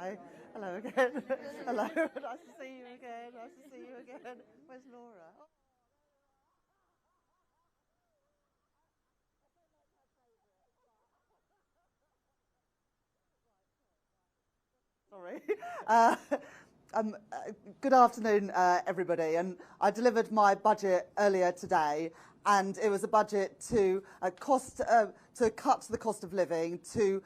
Okay. Hello again. Hello. Nice to see you again. Nice to see you again. Where's Laura? Sorry. Good afternoon, everybody. And I delivered my budget earlier today, and it was a budget to cut the cost of living, to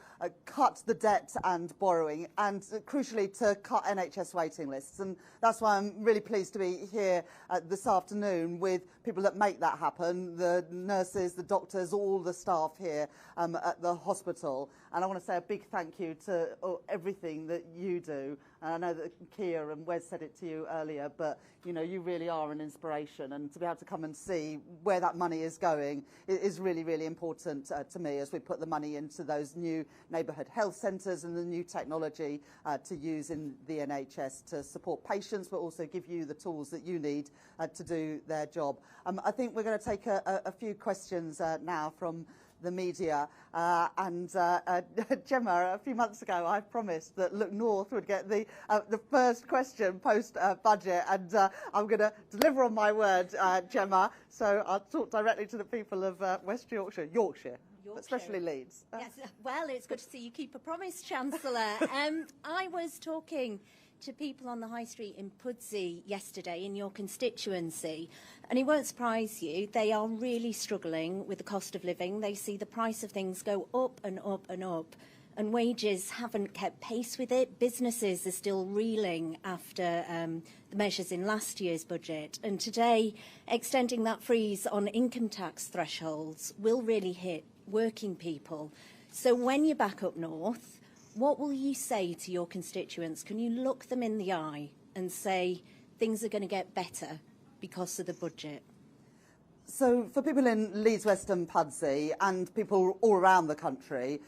cut the debt and borrowing, and crucially to cut NHS waiting lists. And that's why I'm really pleased to be here this afternoon with people that make that happen, the nurses, the doctors, all the staff here at the hospital. And I want to say a big thank you to everything that you do. And I know that Kia and Wes said it to you earlier, but you know, you really are an inspiration, and to be able to come and see where that money is going is really, really important to me as we put the money into those new neighbourhood health centres and the new technology to use in the NHS to support patients, but also give you the tools that you need to do their job. I think we're going to take a few questions now from the media, and Gemma, a few months ago I promised that Look North would get the first question post budget, and I'm going to deliver on my word, Gemma, so I'll talk directly to the people of West Yorkshire, but especially Leeds. Yes, well, it's good to see you keep a promise, Chancellor. I was talking to people on the high street in Pudsey yesterday in your constituency, and it won't surprise you, they are really struggling with the cost of living. They see the price of things go up and up and up, and wages haven't kept pace with it. Businesses are still reeling after the measures in last year's budget, and today extending that freeze on income tax thresholds will really hit working people. So when you're back up north, what will you say to your constituents? Can you look them in the eye and say things are going to get better because of the budget? So for people in Leeds West and Pudsey, and people all around the country,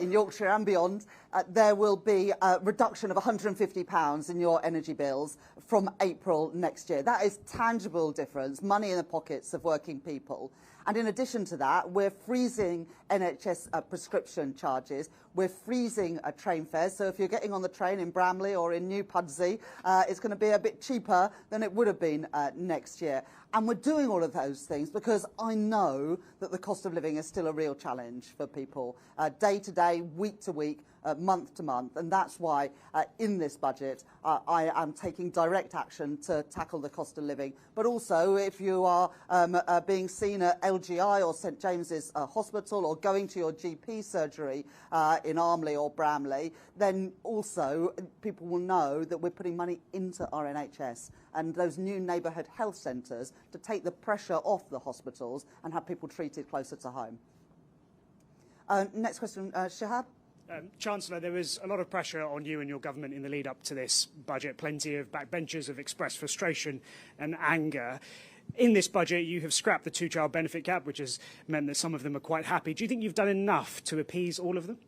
in Yorkshire and beyond, there will be a reduction of £150 in your energy bills from April next year. That is tangible difference, money in the pockets of working people. And in addition to that, we're freezing NHS prescription charges. We're freezing train fares. So if you're getting on the train in Bramley or in New Pudsey, it's going to be a bit cheaper than it would have been next year. And we're doing all of those things because I know that the cost of living is still a real challenge for people, day to day, week to week, month to month. And that's why in this budget, I am taking direct action to tackle the cost of living. But also, if you are being seen at LGI or St James's Hospital, or going to your GP surgery in Armley or Bramley, then also people will know that we're putting money into our NHS and those new neighbourhood health centres to take the pressure off the hospitals and have people treated closer to home. Next question, Shahab. Chancellor, there was a lot of pressure on you and your government in the lead up to this budget. Plenty of backbenchers have expressed frustration and anger. In this budget, you have scrapped the two-child benefit cap, which has meant that some of them are quite happy. Do you think you've done enough to appease all of them?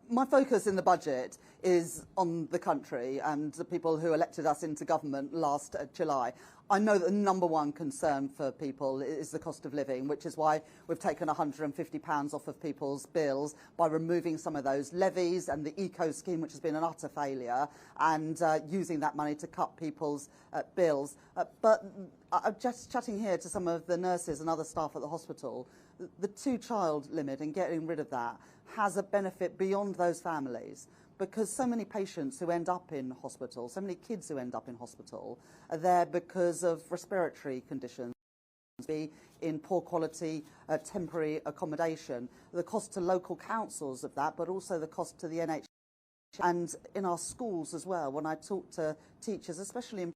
My focus in the budget is on the country and the people who elected us into government last July. I know that the number one concern for people is the cost of living, which is why we've taken £150 off of people's bills by removing some of those levies and the eco scheme, which has been an utter failure, and using that money to cut people's bills. But just chatting here to some of the nurses and other staff at the hospital, the two-child limit and getting rid of that has a benefit beyond those families, because so many patients who end up in hospital, so many kids who end up in hospital are there because of respiratory conditions, be in poor quality temporary accommodation. The cost to local councils of that, but also the cost to the NHS and in our schools as well. When I talk to teachers, especially in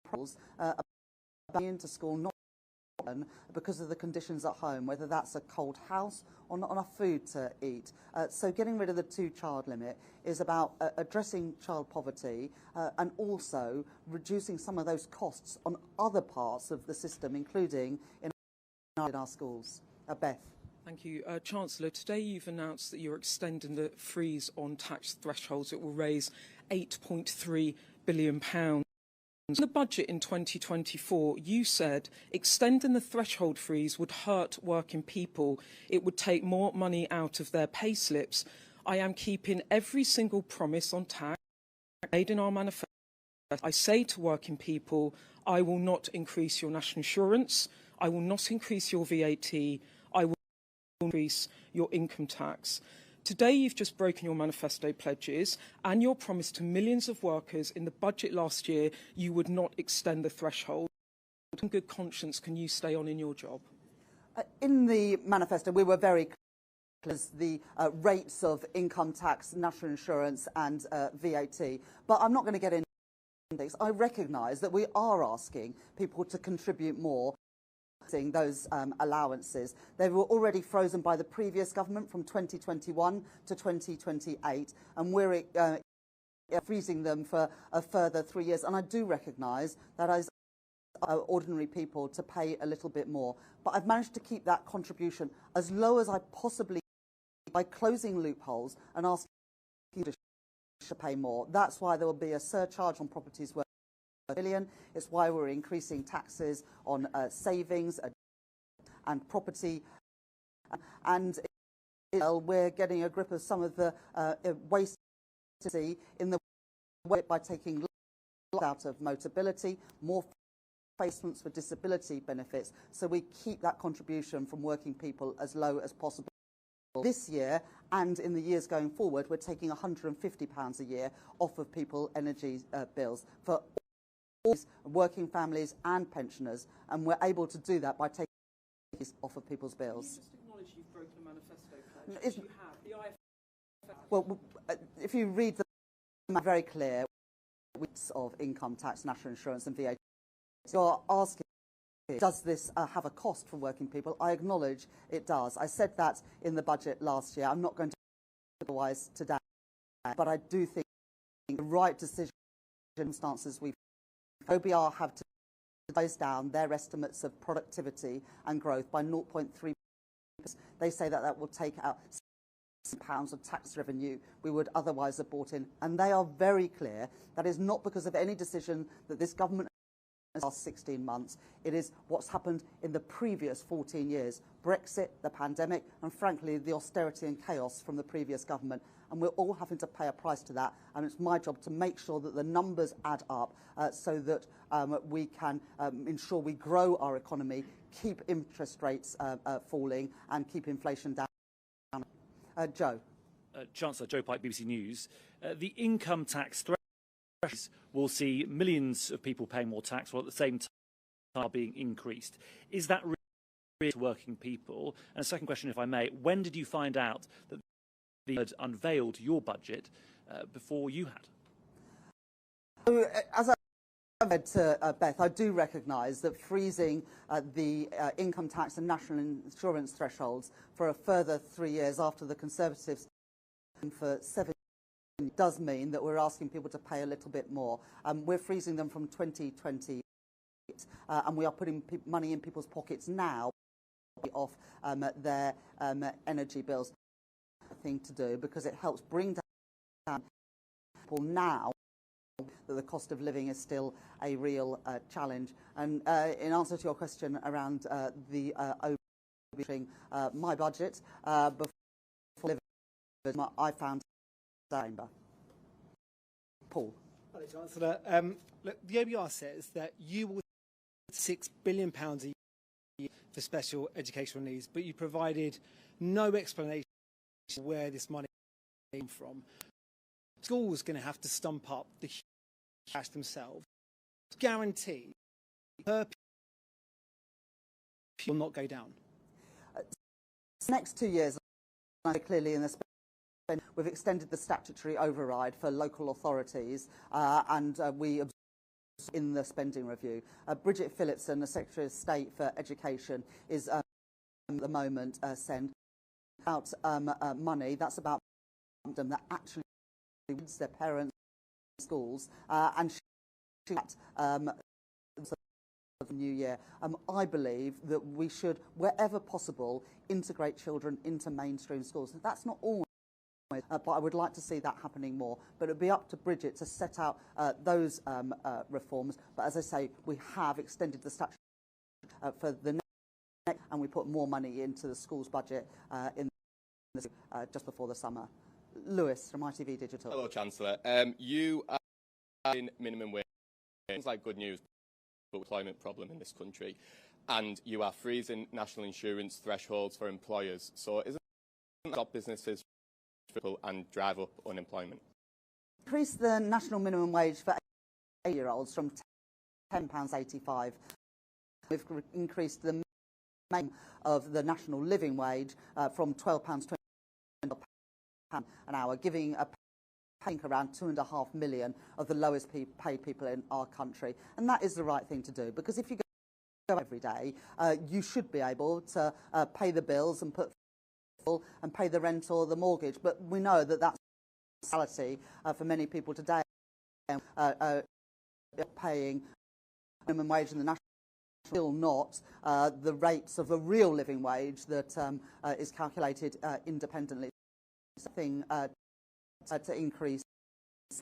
schools, about going into school not because of the conditions at home, whether that's a cold house or not enough food to eat. So getting rid of the two-child limit is about addressing child poverty and also reducing some of those costs on other parts of the system, including in our schools. Beth. Thank you. Chancellor, today you've announced that you're extending the freeze on tax thresholds. It will raise £8.3 billion. In the budget in 2024, you said extending the threshold freeze would hurt working people. It would take more money out of their pay slips. I am keeping every single promise on tax. made in our manifesto. I say to working people, I will not increase your national insurance, I will not increase your VAT, I will increase your income tax. Today you've just broken your manifesto pledges and your promise to millions of workers in the budget last year you would not extend the threshold. In good conscience, can you stay on in your job? In the manifesto, we were very clear as the rates of income tax, national insurance and VAT. But I'm not going to get into this. I recognise that we are asking people to contribute more. Those allowances. They were already frozen by the previous government from 2021 to 2028, and we're freezing them for a further 3 years. And I do recognise that as ordinary people to pay a little bit more. But I've managed to keep that contribution as low as I possibly can by closing loopholes and asking you to pay more. That's why there will be a surcharge on properties worth $1 billion. It's why we're increasing taxes on savings and property. And we're getting a grip of some of the waste in the way by taking out of Motability, more placements for disability benefits, so we keep that contribution from working people as low as possible. This year and in the years going forward, we're taking £150 a year off of people's energy bills for all working families and pensioners, and we're able to do that by taking it off of people's bills. Can you just acknowledge you've broken a manifesto pledge? You have. The IFF. Well, if you read the very clear of income tax, national insurance and VAT, you're asking, does this have a cost for working people? I acknowledge it does. I said that in the budget last year. I'm not going to do otherwise today, but I do think the right decision circumstances we've OBR have to close down their estimates of productivity and growth by 0.3%. They say that that will take out £6 of tax revenue we would otherwise have brought in, and they are very clear that is not because of any decision that this government has last 16 months. It is what's happened in the previous 14 years. Brexit, the pandemic, and frankly the austerity and chaos from the previous government. And we're all having to pay a price to that. And it's my job to make sure that the numbers add up so that we can ensure we grow our economy, keep interest rates falling, and keep inflation down. Joe. Chancellor Joe Pike, BBC News. The income tax threshold will see millions of people paying more tax while at the same time are being increased. Is that really to working people? And a second question, if I may, when did you find out that the had unveiled your budget before you had? As I said to Beth, I do recognise that freezing the income tax and national insurance thresholds for a further 3 years after the Conservatives for 7 does mean that we're asking people to pay a little bit more. We're freezing them from 2020, and we are putting money in people's pockets now off their energy bills. Thing to do because it helps bring down people now that the cost of living is still a real challenge. And in answer to your question around the my budget before living, I found chamber. Paul. Hello, Chancellor. Look, the OBR says that you will £6 billion a year for special educational needs, but you provided no explanation where this money came from. Schools are going to have to stump up the cash themselves. Guarantee per will not go down. Next 2 years, clearly in the we've extended the statutory override for local authorities, and we in the spending review. Bridget Phillipson, the Secretary of State for Education, is at the moment sent out money. That's about them that actually needs their parents schools, and she the new year. I believe that we should, wherever possible, integrate children into mainstream schools. That's not always, but I would like to see that happening more. But it would be up to Bridget to set out those reforms. But as I say, we have extended the statute for the next, and we put more money into the schools budget just before the summer. Lewis from ITV Digital. Hello, Chancellor. You minimum wage sounds like good news for the employment problem in this country, and you are freezing national insurance thresholds for employers. So isn't that stop businesses and drive up unemployment? Increase the national minimum wage for 8-year-olds from £10.85. We've increased the minimum of the national living wage from £12.20 an hour, giving a paying around 2.5 million of the lowest paid people in our country. And that is the right thing to do, because if you go every day, you should be able to pay the bills and pay the rent or the mortgage. But we know that that's reality for many people today. Paying minimum wage in the national still not the rates of the real living wage that is calculated independently. Something to increase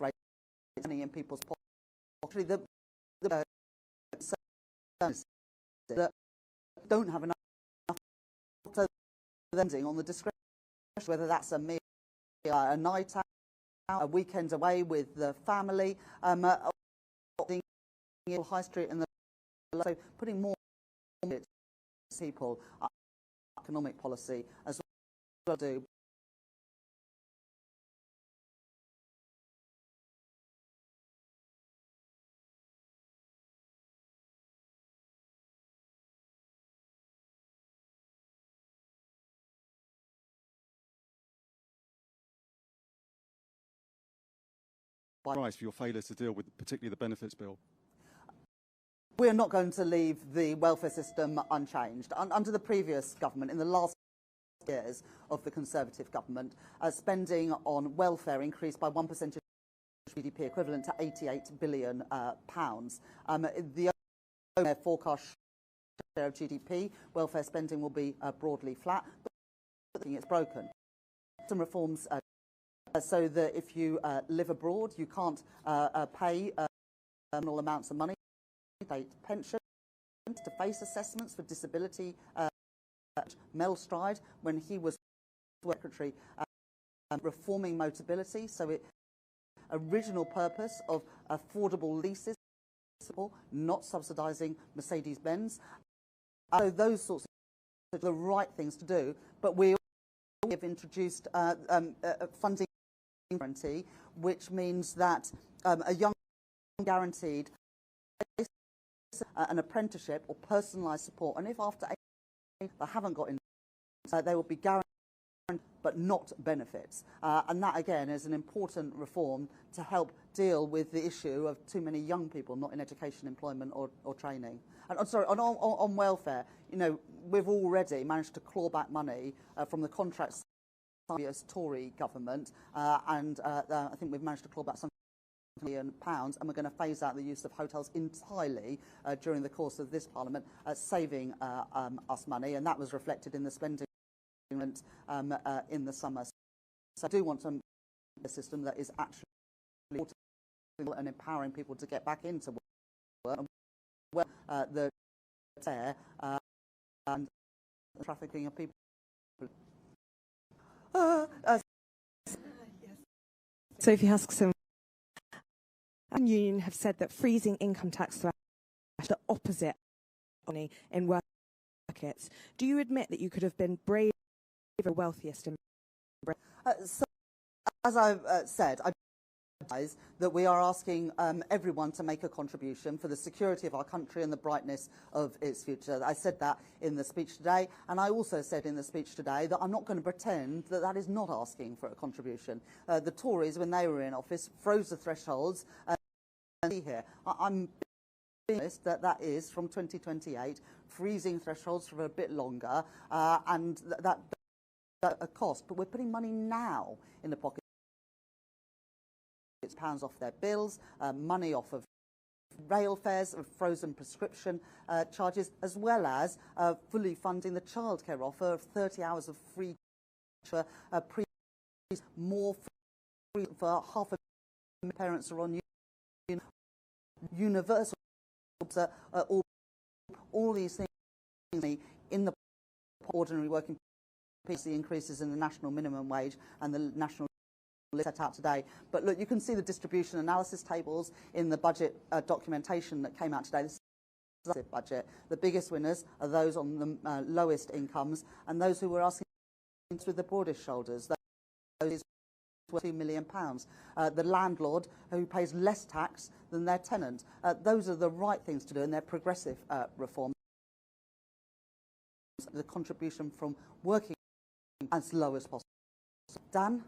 money in people's pockets. The that don't have enough lending on the discretion, whether that's a meal, a night out, a weekend away with the family, high street and so putting more people economic policy as well do. Price for your failure to deal with particularly the benefits bill? We're not going to leave the welfare system unchanged. Under the previous government, in the last years of the Conservative government, spending on welfare increased by 1% of GDP, equivalent to £88 billion. The forecast share of GDP, welfare spending will be broadly flat, but it's broken. Some reforms so that if you live abroad, you can't pay nominal amounts of money, state pension, to face assessments for disability. Mel Stride, when he was secretary, reforming Motability, so it original purpose of affordable leases, not subsidising Mercedes-Benz. So those sorts of the right things to do, but we have introduced funding guarantee, which means that a young guaranteed an apprenticeship or personalised support, and if after 8 they haven't got in, they will be guaranteed but not benefits, and that again is an important reform to help deal with the issue of too many young people not in education, employment or training. And on welfare, you know, we've already managed to claw back money from the contracts previous Tory government, and I think we've managed to claw back some £1 million, and we're going to phase out the use of hotels entirely during the course of this Parliament, saving us money, and that was reflected in the spending in the summer. So I do want a system that is actually and empowering people to get back into work, and the and trafficking of people. Sophie Huskisson. The union have said that freezing income tax thresholds is the opposite in work markets. Do you admit that you could have been braver, wealthiest in Britain? So, as I've said, I realise that we are asking everyone to make a contribution for the security of our country and the brightness of its future. I said that in the speech today, and I also said in the speech today that I'm not going to pretend that that is not asking for a contribution. The Tories, when they were in office, froze the thresholds. And here, I'm being honest that that is from 2028, freezing thresholds for a bit longer, and that a cost. But we're putting money now in the pocket. It's pounds off their bills, money off of rail fares, of frozen prescription charges, as well as fully funding the childcare offer of 30 hours of free for more free for half of parents are on universal. All these things in the ordinary working, the increases in the national minimum wage and the national set out today. But look, you can see the distribution analysis tables in the budget documentation that came out today. This is a budget. The biggest winners are those on the lowest incomes and those who were asking with the broadest shoulders. Those is £2 million. The landlord who pays less tax than their tenant. Those are the right things to do, and they're progressive reforms. The contribution from working as low as possible. Dan?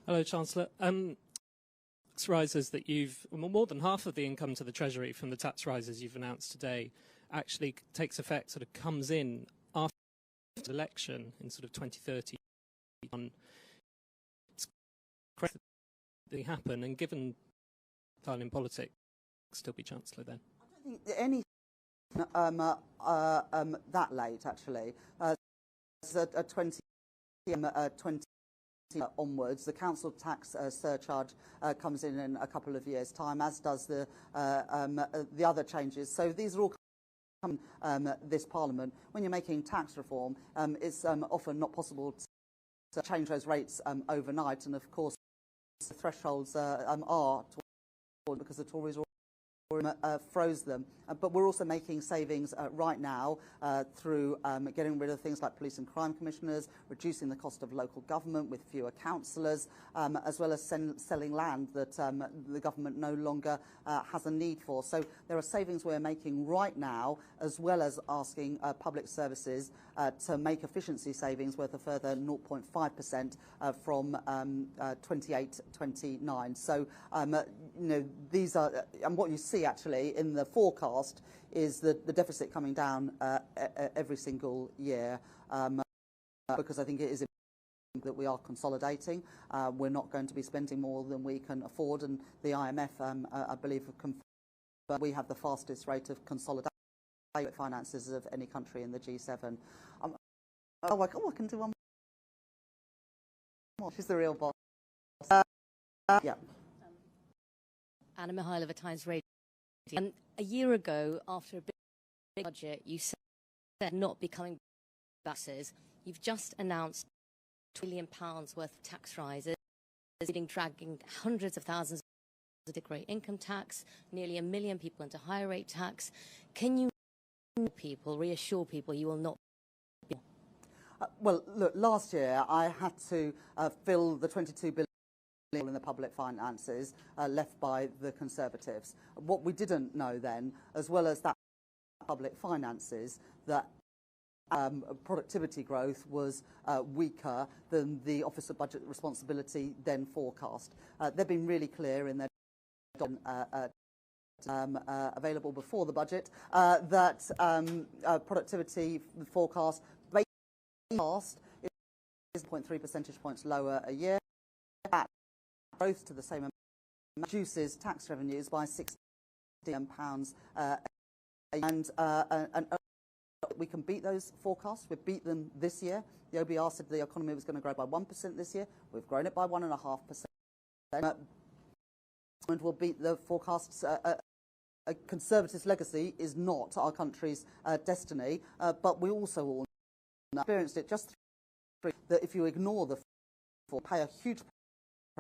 Hello, Chancellor. Tax rises that more than half of the income to the Treasury from the tax rises you've announced today actually takes effect, sort of comes in after the election in sort of 2031. It's crazy that they happen, and given time in politics, still be Chancellor then. I don't think any that late, actually. A 20 onwards, the council tax surcharge comes in a couple of years' time, as does the other changes. So these are all this Parliament. When you're making tax reform, it's often not possible to change those rates overnight, and of course the thresholds are because the Tories froze them. But we're also making savings right now through getting rid of things like police and crime commissioners, reducing the cost of local government with fewer councillors, as well as selling land that the government no longer has a need for. So there are savings we're making right now, as well as asking public services to make efficiency savings worth a further 0.5% from 28-29. So these are, and what you see actually in the forecast is the deficit coming down every single year, because I think it is that we are consolidating. We're not going to be spending more than we can afford, and the IMF, I believe, have confirmed we have the fastest rate of consolidation finances of any country in the G7. I can do one more. She's the real boss. Yeah. Anna Mihailova, Times Radio. A year ago, after a big budget, you said not becoming buses. You've just announced £1 billion worth of tax rises, dragging hundreds of thousands into great income tax, nearly 1 million people into higher rate tax. Can you reassure people you will not be? Well, look, last year I had to fill the £22 billion in the public finances left by the Conservatives. What we didn't know then, as well as that public finances, that productivity growth was weaker than the Office of Budget Responsibility then forecast. They've been really clear in their available before the budget that productivity forecast is 0.3 percentage points lower a year. That growth to the same amount reduces tax revenues by £60 million, and we can beat those forecasts. We've beat them this year. The OBR said the economy was going to grow by 1% this year. We've grown it by 1.5%. And we'll beat the forecasts. A Conservative legacy is not our country's destiny, but we also all experienced it just that if you ignore the pay a huge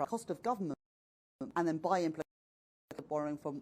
cost of government and then buy borrowing from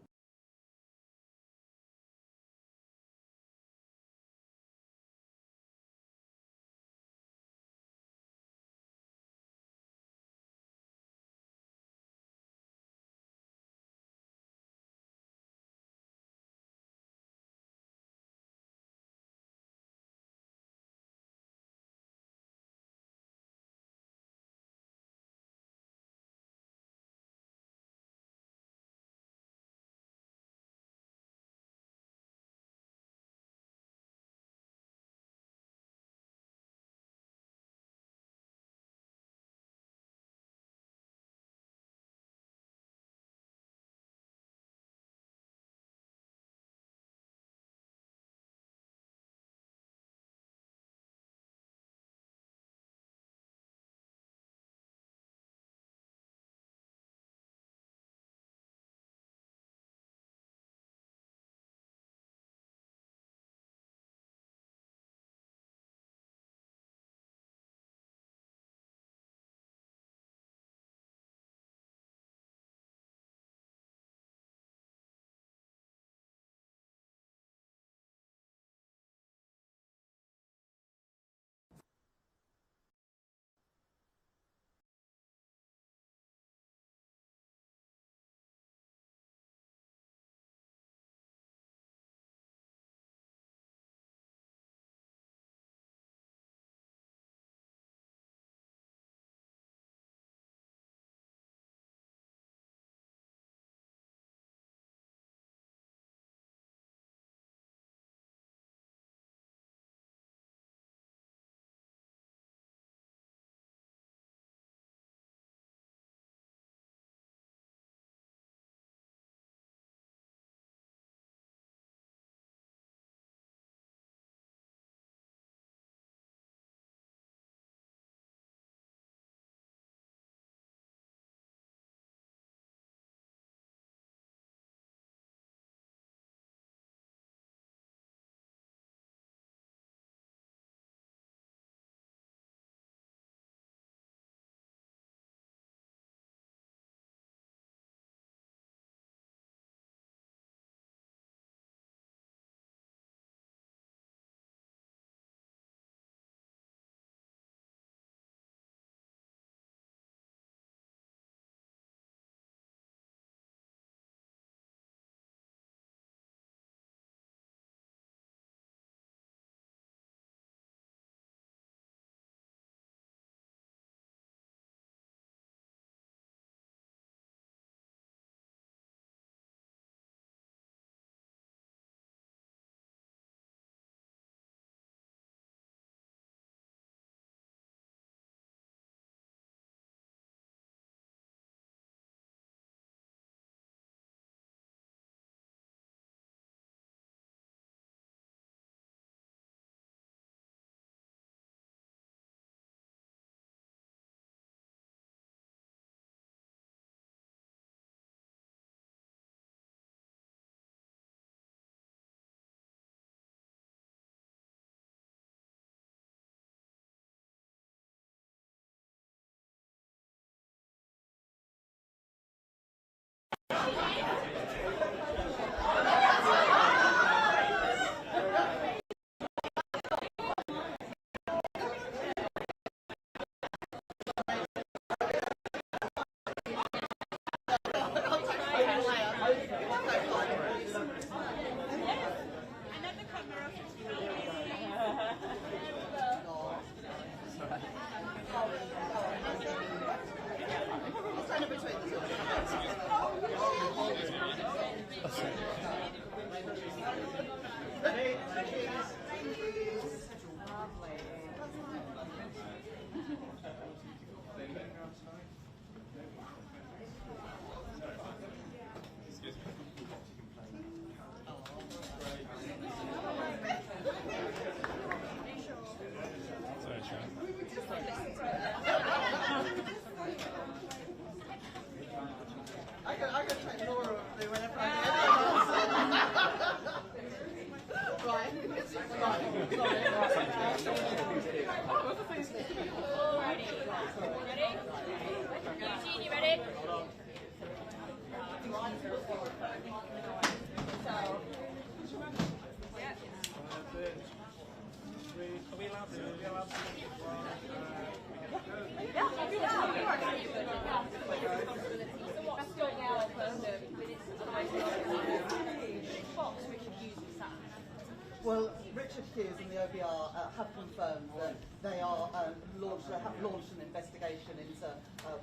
Well, Richard Hughes and the OBR have confirmed that they have launched an investigation into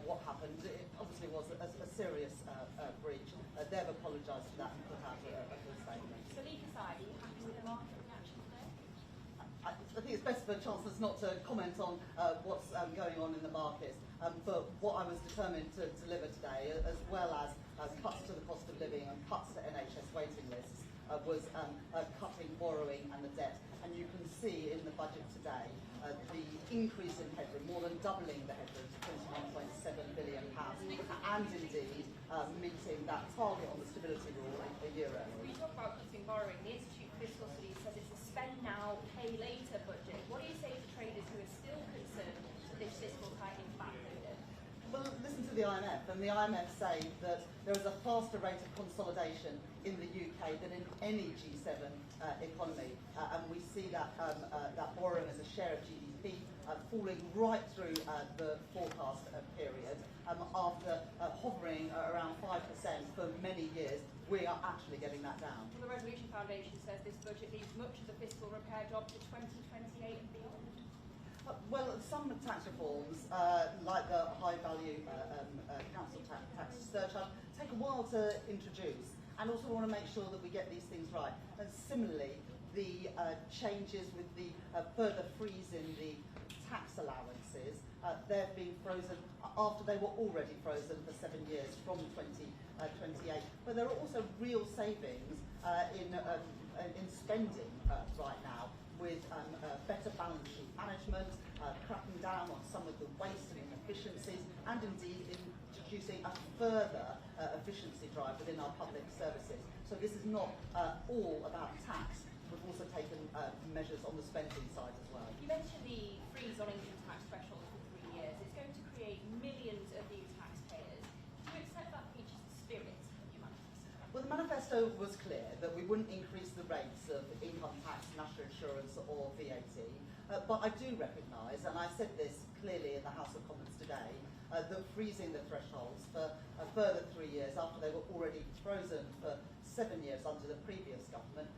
what happened. It obviously was a serious breach. They've apologised for that and put out a full statement. So leave aside, are you happy with the market reaction today? I think it's best for chancellors not to comment on what's going on in the markets. But what I was determined to deliver today, as well as cuts to the cost of living and cuts to NHS waiting lists, was cutting borrowing and the debt. And you can see in the budget today the increase in headroom, more than doubling the headroom to £21.7 billion, and indeed meeting that target on the stability rule a year early. When you talk about cutting borrowing, the Institute for Fiscal Studies says it's a spend now, pay later budget. What do you say to traders who are still concerned that this fiscal tightening is backloaded? Well, listen to the IMF, and the IMF say that there is a faster rate of consolidation in the UK than in any G7 economy, and we see that that borrowing as a share of GDP falling right through the forecast period. After hovering around 5% for many years, we are actually getting that down. Well, the Resolution Foundation says this budget leaves much of the fiscal repair job to 2028 and beyond. Well, some tax reforms, like the high-value council tax surcharge, take a while to introduce, and also want to make sure that we get these things right. And similarly, the changes with the further freeze in the tax allowances, they've been frozen after they were already frozen for 7 years from 2028. But there are also real savings in spending right now, with better balance sheet management, cracking down on some of the waste and inefficiencies, and indeed introducing a further efficiency drive within our public services. So this is not all about tax. We've also taken measures on the spending side as well. You mentioned the freeze on income tax thresholds for 3 years. It's going to create millions of new taxpayers. Do you accept that features the spirit of your manifesto? Well, the manifesto was clear that we wouldn't increase the rates of income tax, national insurance or VAT, but I do recognise, and I said this clearly in the House of Commons today, that freezing the thresholds for a further 3 years after they were already frozen for 7 years under the previous government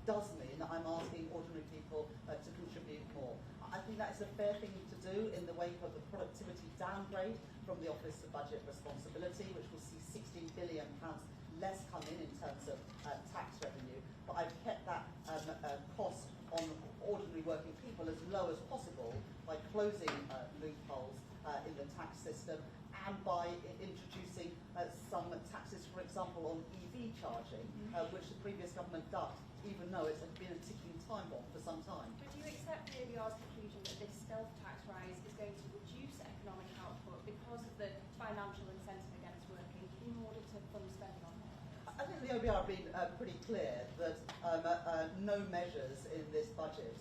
does mean that I'm asking ordinary people to contribute more. I think that is a fair thing to do in the wake of the productivity downgrade from the Office of Budget Responsibility, which will see £16 billion less come in terms of tax revenue. But I've kept that cost on ordinary working people as low as possible by closing loopholes in the tax system and by introducing some taxes, for example, on EV charging, which the previous government ducked, even though it's been a ticking time bomb for some time. But do you accept the ABR's conclusion that this stealth tax rise is going to reduce economic output because of the financial incentive against working in order to fund spending on health? I think the OBR have been pretty clear that no measures in this budget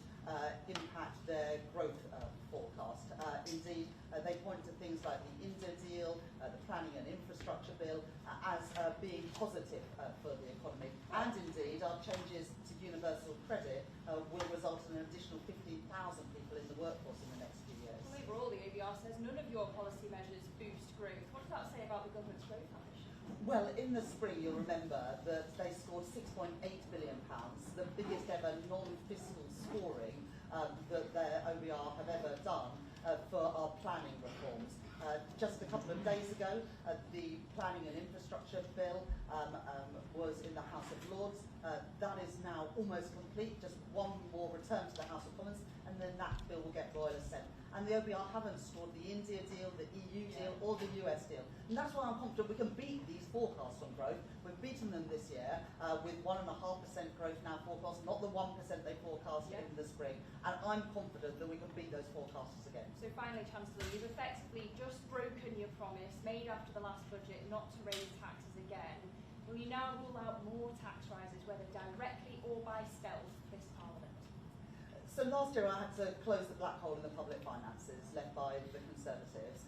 impact their growth forecast. Indeed, they point to things like the Indo deal, the planning and infrastructure bill as being positive for the economy. And indeed, our changes to universal credit will result in an additional 15,000 people in the workforce in the next few years. Well, overall, the OBR says none of your policy measures boost growth. What does that say about the government's growth ambition? Well, in the spring, you'll remember that they scored £6.8 billion, the biggest ever non-fiscal scoring that their OBR have ever done for our planning reforms. Just a couple of days ago, the planning and infrastructure bill was in the House of Lords. That is now almost complete, just one more return to the House of Commons, and then that bill will get royal assent. And the OBR haven't scored the India deal, the EU deal, or the US deal. And that's why I'm confident we can beat these forecasts on growth. We've beaten them this year with 1.5% growth now forecast, not the 1% they forecast in the spring. And I'm confident that we can beat those forecasts again. So finally, Chancellor, you've effectively just broken your promise made after the last budget not to raise taxes again. Will you now rule out more tax rises, whether directly or by stealth, this Parliament? So last year I had to close the black hole in the public finances left by the Conservatives.